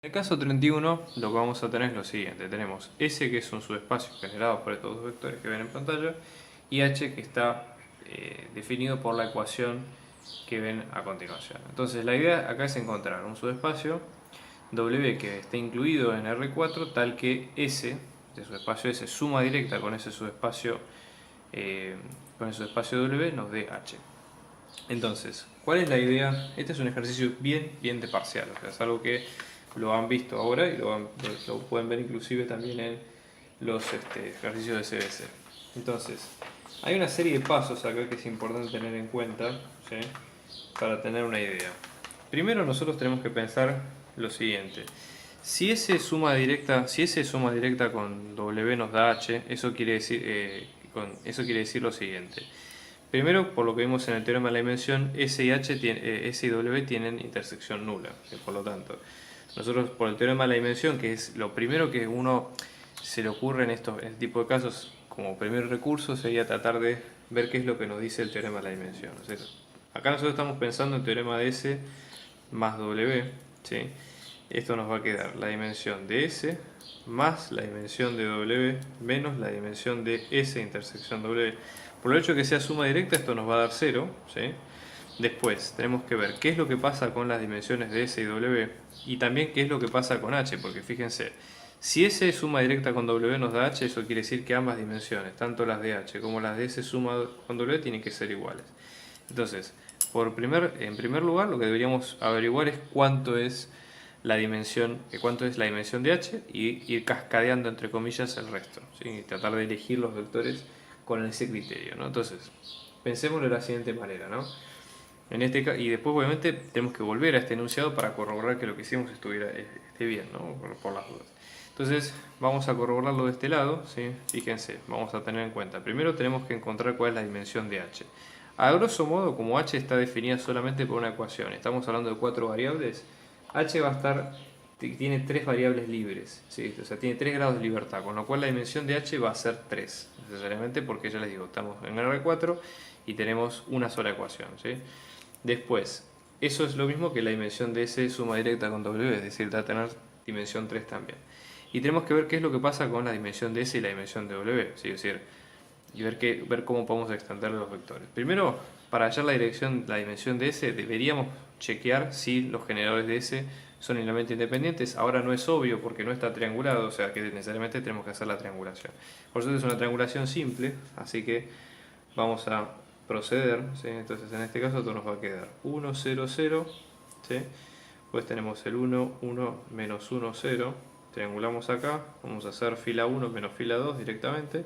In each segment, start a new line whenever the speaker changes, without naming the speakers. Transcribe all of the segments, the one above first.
En el caso 31 lo que vamos a tener es lo siguiente. Tenemos S, que es un subespacio generado por estos dos vectores que ven en pantalla, y H, que está definido por la ecuación que ven a continuación. Entonces la idea acá es encontrar un subespacio W que esté incluido en R4 tal que S, de subespacio S, suma directa con ese subespacio W nos dé H. Entonces, ¿cuál es la idea? Este es un ejercicio bien de parcial, o sea, es algo que lo han visto ahora y lo pueden ver inclusive también en los ejercicios de CBC. Entonces, hay una serie de pasos acá que es importante tener en cuenta, ¿sí? Para tener una idea. Primero nosotros tenemos que pensar lo siguiente. Si S suma directa con W nos da H, eso quiere decir lo siguiente. Primero, por lo que vimos en el teorema de la dimensión, S y W tienen intersección nula. Por lo tanto, nosotros por el teorema de la dimensión, que es lo primero que uno se le ocurre en este tipo de casos, como primer recurso, sería tratar de ver qué es lo que nos dice el teorema de la dimensión. O sea, acá nosotros estamos pensando en el teorema de S más W, ¿sí? Esto nos va a quedar la dimensión de S más la dimensión de W menos la dimensión de S intersección W. Por el hecho de que sea suma directa, esto nos va a dar 0, ¿sí? Después tenemos que ver qué es lo que pasa con las dimensiones de S y W y también qué es lo que pasa con H, porque fíjense, si S suma directa con W nos da H, eso quiere decir que ambas dimensiones, tanto las de H como las de S suma con W, tienen que ser iguales. Entonces, en primer lugar, lo que deberíamos averiguar es cuánto es la dimensión de H y ir cascadeando entre comillas el resto, ¿sí? Y tratar de elegir los vectores con ese criterio, ¿no? Entonces, pensémoslo de la siguiente manera, ¿no? Y después obviamente tenemos que volver a este enunciado para corroborar que lo que hicimos esté bien, ¿no? Por las dudas. Entonces vamos a corroborarlo de este lado, ¿sí? Fíjense, vamos a tener en cuenta. Primero tenemos que encontrar cuál es la dimensión de H. A grosso modo, como H está definida solamente por una ecuación, estamos hablando de 4 variables, H tiene 3 variables libres, ¿sí? O sea, tiene 3 grados de libertad, con lo cual la dimensión de H va a ser 3, necesariamente porque ya les digo, estamos en R4 y tenemos una sola ecuación, ¿sí? Después, eso es lo mismo que la dimensión de S suma directa con W, es decir, va a tener dimensión 3 también. Y tenemos que ver qué es lo que pasa con la dimensión de S y la dimensión de W, ¿sí? Es decir, y ver cómo podemos extender los vectores. Primero, para hallar la dimensión de S, deberíamos chequear si los generadores de S son linealmente independientes. Ahora no es obvio porque no está triangulado, o sea que necesariamente tenemos que hacer la triangulación. Por eso es una triangulación simple, así que vamos a proceder, ¿sí? Entonces en este caso esto nos va a quedar 1, 0, 0, ¿sí? Pues tenemos el 1, 1, menos 1, 0, triangulamos acá, vamos a hacer fila 1 menos fila 2 directamente,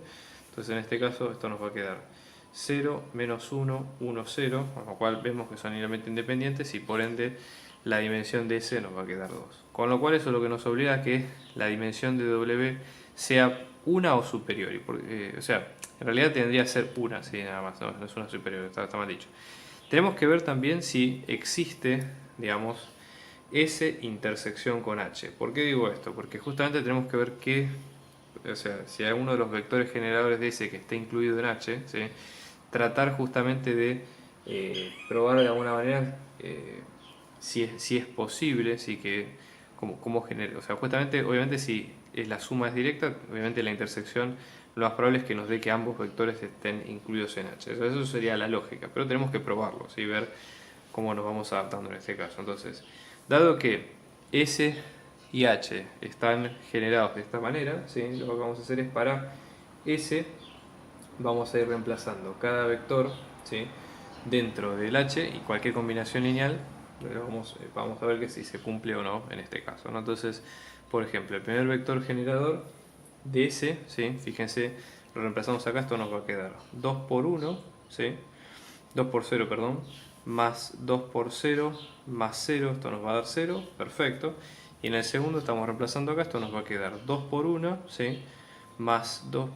entonces en este caso esto nos va a quedar 0, menos 1, 1, 0, con lo cual vemos que son linealmente independientes y por ende la dimensión de S nos va a quedar 2. Con lo cual eso es lo que nos obliga a que la dimensión de W sea una o superior, o sea, en realidad tendría que ser una, sí, nada más, no es una superior, está mal dicho. Tenemos que ver también si existe, digamos, S intersección con H. ¿Por qué digo esto? Porque justamente tenemos que ver o sea, si hay uno de los vectores generadores de S que está incluido en H, ¿sí? Tratar justamente de probar de alguna manera si es posible, cómo genera, o sea, justamente, obviamente si la suma es directa, obviamente la intersección lo más probable es que nos dé que ambos vectores estén incluidos en H. Eso sería la lógica, pero tenemos que probarlo, ¿sí? Ver cómo nos vamos adaptando en este caso. Entonces, dado que S y H están generados de esta manera, ¿sí? Lo que vamos a hacer es para S vamos a ir reemplazando cada vector, ¿sí? Dentro del H y cualquier combinación lineal vamos a ver que si se cumple o no en este caso, ¿no? Entonces, por ejemplo, el primer vector generador de S, ¿sí? Fíjense, lo reemplazamos acá, esto nos va a quedar 2 por 1, ¿sí? 2 por 0, perdón, más 2 por 0, más 0, esto nos va a dar 0, perfecto. Y en el segundo estamos reemplazando acá, esto nos va a quedar 2 por 1, ¿sí? Más 2,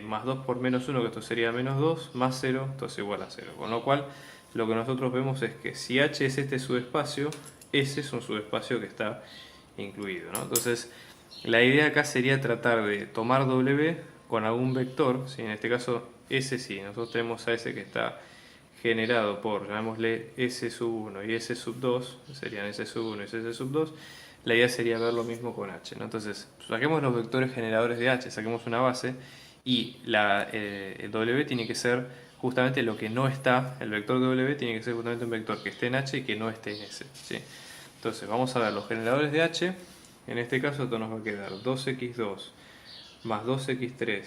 más 2 por menos 1, que esto sería menos 2, más 0, esto es igual a 0. Con lo cual, lo que nosotros vemos es que si H es este subespacio, S es un subespacio que está incluido, ¿no? Entonces, la idea acá sería tratar de tomar W con algún vector, ¿sí? En este caso S sí, nosotros tenemos a S que está generado por, llamémosle S sub 1 y S sub 2, serían S sub 1 y S sub 2, la idea sería ver lo mismo con h, ¿no? Entonces, saquemos los vectores generadores de h, saquemos una base y el w tiene que ser justamente lo que no está, el vector w tiene que ser justamente un vector que esté en h y que no esté en s, ¿sí? Entonces, vamos a ver los generadores de h. En este caso esto nos va a quedar 2x2 más 2x3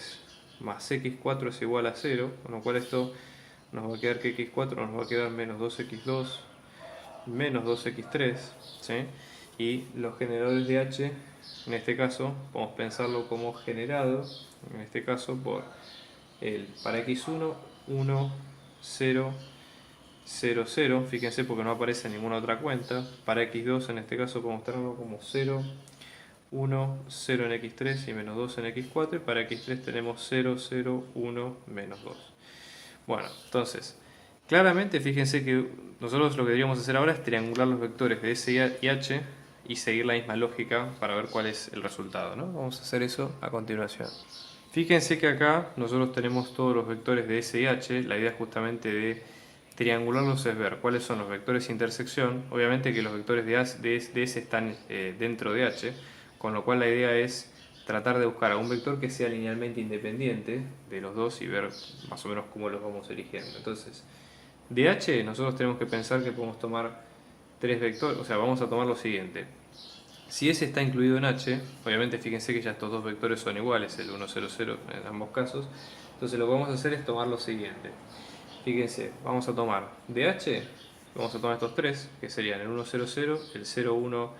más x4 es igual a 0, con lo cual esto nos va a quedar que x4 nos va a quedar menos 2x2 menos 2x3, ¿sí? Y los generadores de h, en este caso, podemos pensarlo como generado, en este caso por para x1, 1, 0, 0, 0, fíjense porque no aparece ninguna otra cuenta. Para x2 en este caso podemos tenerlo como 0, 1, 0 en x3 y menos 2 en x4, y para x3 tenemos 0, 0, 1, menos 2. Bueno, entonces, claramente fíjense que nosotros lo que deberíamos hacer ahora es triangular los vectores de S y H y seguir la misma lógica para ver cuál es el resultado, ¿no? Vamos a hacer eso a continuación. Fíjense que acá nosotros tenemos todos los vectores de S y H. La idea justamente de triangularlos es ver cuáles son los vectores de intersección. Obviamente que los vectores de S están dentro de H, con lo cual la idea es tratar de buscar a un vector que sea linealmente independiente de los dos y ver más o menos cómo los vamos eligiendo. Entonces, de H nosotros tenemos que pensar que podemos tomar tres vectores, o sea, vamos a tomar lo siguiente. Si S está incluido en H, obviamente fíjense que ya estos dos vectores son iguales, el 1, 0, 0 en ambos casos. Entonces lo que vamos a hacer es tomar lo siguiente. Fíjense, vamos a tomar de H, vamos a tomar estos tres, que serían el 1, 0, 0, el 0, 1,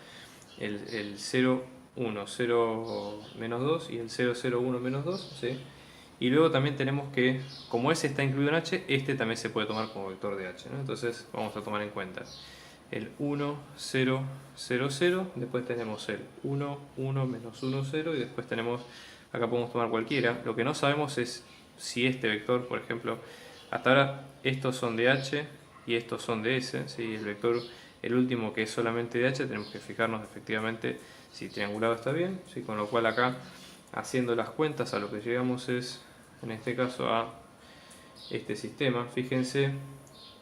el 0, 1, 0, menos 2 y el 0, 0, 1, menos 2, ¿sí? Y luego también tenemos que, como S está incluido en H, este también se puede tomar como vector de H, ¿no? Entonces vamos a tomar en cuenta el 1, 0, 0, 0, después tenemos el 1, 1, menos 1, 0 y después tenemos, acá podemos tomar cualquiera. Lo que no sabemos es si este vector, por ejemplo, hasta ahora estos son de H y estos son de S, ¿sí? El vector, el último que es solamente de H, tenemos que fijarnos efectivamente si triangulado está bien, ¿sí? Con lo cual acá, haciendo las cuentas, a lo que llegamos es, en este caso, a este sistema. Fíjense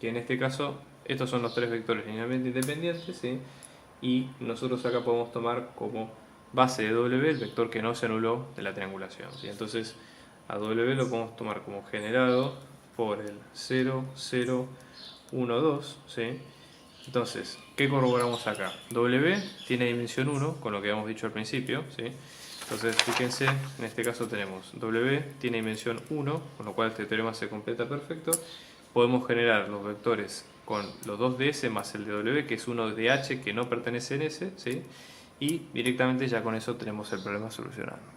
que en este caso estos son los tres vectores linealmente independientes, ¿sí? Y nosotros acá podemos tomar como base de W el vector que no se anuló de la triangulación, ¿sí? Entonces a W lo podemos tomar como generado por el 0, 0, 1, 2, ¿sí? Entonces, ¿qué corroboramos acá? W tiene dimensión 1, con lo que habíamos dicho al principio, ¿sí? Entonces, fíjense, en este caso tenemos W tiene dimensión 1, con lo cual este teorema se completa perfecto. Podemos generar los vectores con los dos de S más el de W, que es uno de H que no pertenece en S, ¿sí? Y directamente ya con eso tenemos el problema solucionado.